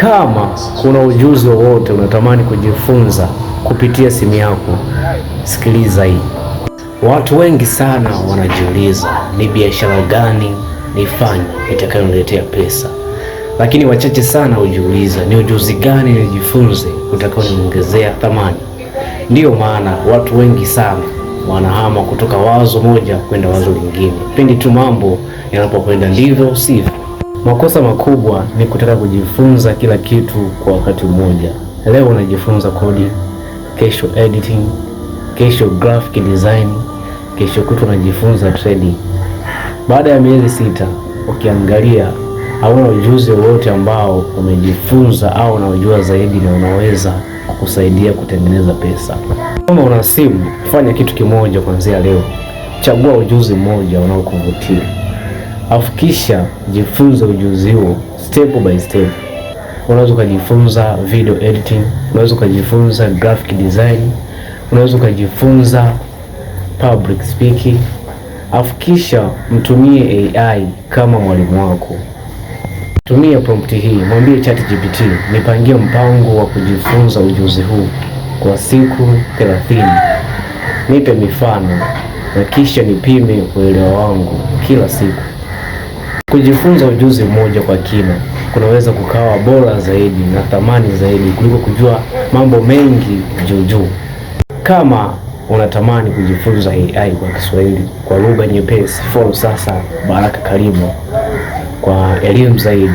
Kama kuna ujuzi wowote unatamani kujifunza kupitia simu yako, sikiliza hii. Watu wengi sana wanajiuliza ni biashara gani nifanye itakayoniletea pesa, lakini wachache sana hujiuliza ni ujuzi gani nijifunze utakaoniongezea thamani. Ndiyo maana watu wengi sana wanahama kutoka wazo moja kwenda wazo lingine pindi tu mambo yanapokwenda ndivyo sivyo. Makosa makubwa ni kutaka kujifunza kila kitu kwa wakati mmoja. Leo unajifunza coding, kesho editing, kesho graphic design, kesho kutu unajifunza trading. Baada ya miezi 6 ukiangalia hauna ujuzi wowote ambao umejifunza au unajua zaidi na unaweza kukusaidia kutengeneza pesa. Kama una simu, fanya kitu kimoja kuanzia leo. Chagua ujuzi mmoja unaokuvutia, afu kisha jifunze ujuzi huo step by step. Unaweza kujifunza video editing, unaweza kujifunza graphic design, unaweza kujifunza public speaking, afu kisha mtumie AI kama mwalimu wako. Tumia prompt hii, mwambie ChatGPT nipangie mpango wa kujifunza ujuzi huu kwa siku 30. Nipe mifano na kisha nipime uelewa wangu kila siku. Kujifunza ujuzi mmoja kwa kina kunaweza kukawa bora zaidi na thamani zaidi kuliko kujua mambo mengi juu. Kama unatamani kujifunza AI kwa Kiswahili kwa lugha nyepesi, follow sasa Baraka Karimu kwa elimu zaidi.